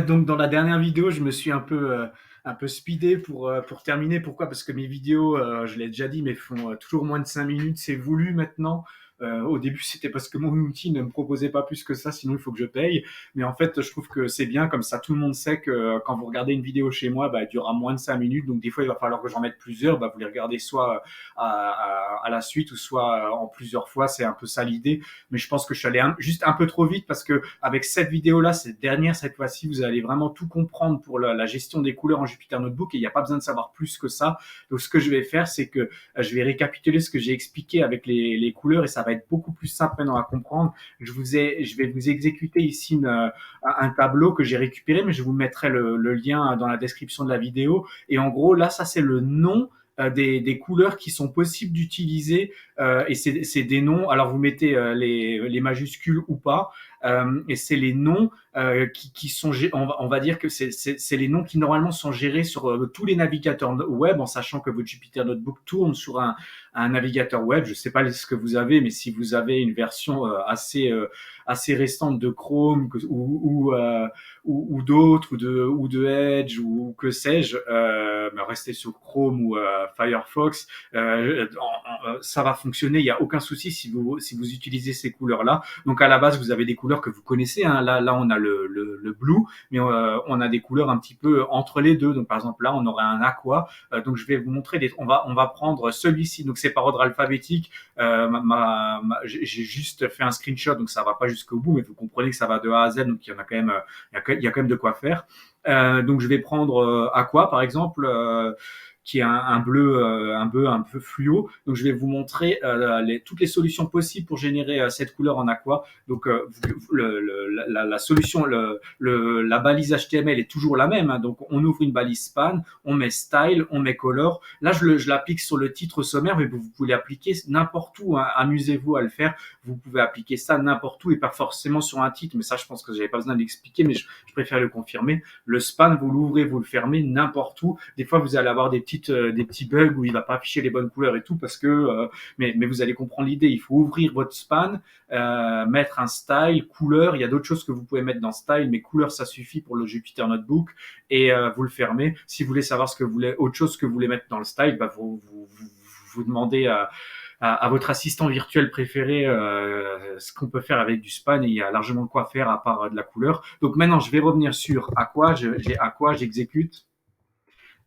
Donc dans la dernière vidéo, je me suis un peu speedé pour terminer. Pourquoi? Parce que mes vidéos, je l'ai déjà dit, mais font toujours moins de 5 minutes. C'est voulu maintenant. Au début, c'était parce que mon outil ne me proposait pas plus que ça, sinon il faut que je paye. Mais en fait, je trouve que c'est bien, comme ça tout le monde sait que quand vous regardez une vidéo chez moi, bah, elle durera moins de 5 minutes. Donc des fois, il va falloir que j'en mette plusieurs. Bah, vous les regardez soit à la suite ou soit en plusieurs fois. C'est un peu ça l'idée. Mais je pense que je suis allé juste un peu trop vite parce que avec cette vidéo-là, cette dernière, cette fois-ci, vous allez vraiment tout comprendre pour la gestion des couleurs en Jupyter Notebook et il n'y a pas besoin de savoir plus que ça. Donc, ce que je vais faire, c'est que je vais récapituler ce que j'ai expliqué avec les couleurs et ça va être beaucoup plus simple maintenant à comprendre. Je vais vous exécuter ici un tableau que j'ai récupéré, mais je vous mettrai le lien dans la description de la vidéo. Et en gros, là, ça, c'est le nom des couleurs qui sont possibles d'utiliser et c'est des noms. Alors vous mettez les majuscules ou pas, et c'est les noms qui sont, on va dire que c'est les noms qui normalement sont gérés sur tous les navigateurs web, en sachant que votre Jupyter Notebook tourne sur un navigateur web. Je ne sais pas ce que vous avez, mais si vous avez une version assez récente de Chrome ou d'autres, ou de Edge, ou que sais-je, restez sur Chrome ou Firefox, ça va fonctionner, il n'y a aucun souci si vous utilisez ces couleurs-là. Donc à la base, vous avez des couleurs que vous connaissez, hein. Là, on a le blue, mais on a des couleurs un petit peu entre les deux. Donc par exemple, là, on aurait un aqua. Donc je vais vous montrer, on va prendre celui-ci, donc c'est par ordre alphabétique. J'ai juste fait un screenshot, donc ça va pas jusqu'au bout, mais vous comprenez que ça va de A à Z, donc il y en a quand même, il y a quand même de quoi faire. Donc je vais prendre aqua par exemple, qui est un peu fluo. Donc je vais vous montrer toutes les solutions possibles pour générer cette couleur en aqua. Donc la solution, la balise HTML est toujours la même, hein. Donc on ouvre une balise span, on met style, on met color. Là je l'applique sur le titre sommaire, mais vous pouvez l'appliquer n'importe où, hein. Amusez-vous à le faire. Vous pouvez appliquer ça n'importe où et pas forcément sur un titre. Mais ça, je pense que j'avais pas besoin d'expliquer, mais je préfère le confirmer. Le span, vous l'ouvrez, vous le fermez n'importe où. Des fois, vous allez avoir des petits bugs où il va pas afficher les bonnes couleurs et tout parce que, mais vous allez comprendre l'idée. Il faut ouvrir votre span, mettre un style, couleur. Il y a d'autres choses que vous pouvez mettre dans style, mais couleur, ça suffit pour le Jupyter Notebook et vous le fermez. Si vous voulez savoir ce que vous voulez, autre chose que vous voulez mettre dans le style, bah vous demandez à votre assistant virtuel préféré ce qu'on peut faire avec du span et il y a largement de quoi faire à part de la couleur. Donc maintenant, je vais revenir sur Aqua. J'ai Aqua, j'exécute.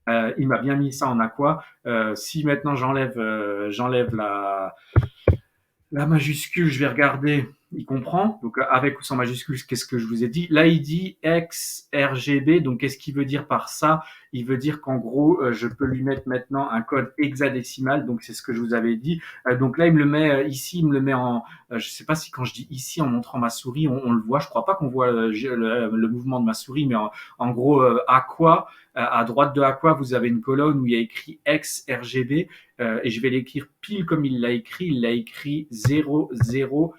Il m'a bien mis ça en Aqua. Si maintenant j'enlève la majuscule, je vais regarder, il comprend. Donc, avec ou sans majuscule, qu'est-ce que je vous ai dit? Là, il dit XRGB. Donc, qu'est-ce qu'il veut dire par ça? Il veut dire qu'en gros, je peux lui mettre maintenant un code hexadécimal. Donc, c'est ce que je vous avais dit. Donc là, il me le met ici, il me le met en, je sais pas si quand je dis ici en montrant ma souris, on le voit. Je crois pas qu'on voit le mouvement de ma souris, mais en gros, Aqua, à droite de Aqua, vous avez une colonne où il y a écrit XRGB. Et je vais l'écrire pile comme il l'a écrit. Il l'a écrit 0, 0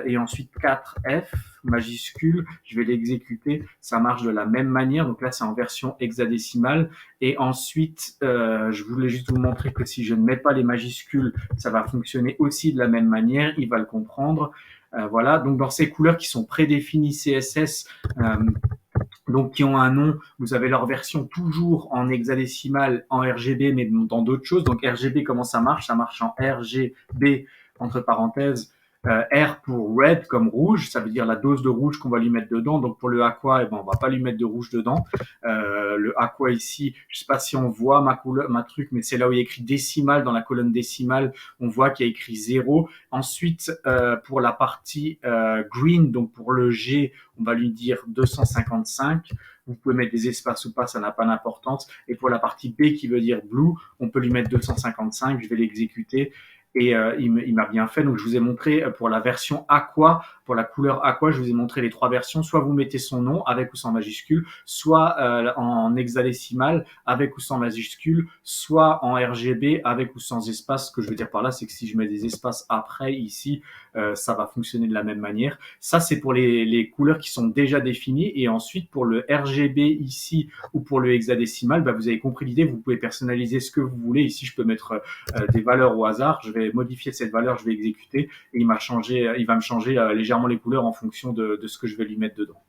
et ensuite 4F majuscule. Je vais l'exécuter. Ça marche de la même manière. Donc là, c'est en version hexadécimale. Et ensuite, je voulais juste vous montrer que si je ne mets pas les majuscules, ça va fonctionner aussi de la même manière. Il va le comprendre. Voilà. Donc dans ces couleurs qui sont prédéfinies CSS, donc qui ont un nom, vous avez leur version toujours en hexadécimal, en RGB, mais dans d'autres choses. Donc RGB, comment ça marche? Ça marche en RGB, entre parenthèses, R pour red, comme rouge, ça veut dire la dose de rouge qu'on va lui mettre dedans. Donc pour le aqua, eh ben, on va pas lui mettre de rouge dedans. Le aqua ici, je sais pas si on voit ma truc, mais c'est là où il y a écrit décimal, dans la colonne décimale, on voit qu'il y a écrit 0. Ensuite, pour la partie green, donc pour le G, on va lui dire 255. Vous pouvez mettre des espaces ou pas, ça n'a pas d'importance. Et pour la partie B qui veut dire blue, on peut lui mettre 255. Je vais l'exécuter. Et il m'a bien fait. Donc je vous ai montré pour la version aqua, pour la couleur aqua, je vous ai montré les trois versions. Soit vous mettez son nom avec ou sans majuscule, soit en hexadécimal avec ou sans majuscule, soit en RGB avec ou sans espace. Ce que je veux dire par là, c'est que si je mets des espaces après ici, ça va fonctionner de la même manière. Ça, c'est pour les couleurs qui sont déjà définies. Et ensuite, pour le RGB ici ou pour le hexadécimal, bah, vous avez compris l'idée. Vous pouvez personnaliser ce que vous voulez. Ici, je peux mettre des valeurs au hasard. Je vais modifier cette valeur, je vais exécuter et il va me changer légèrement les couleurs en fonction de ce que je vais lui mettre dedans.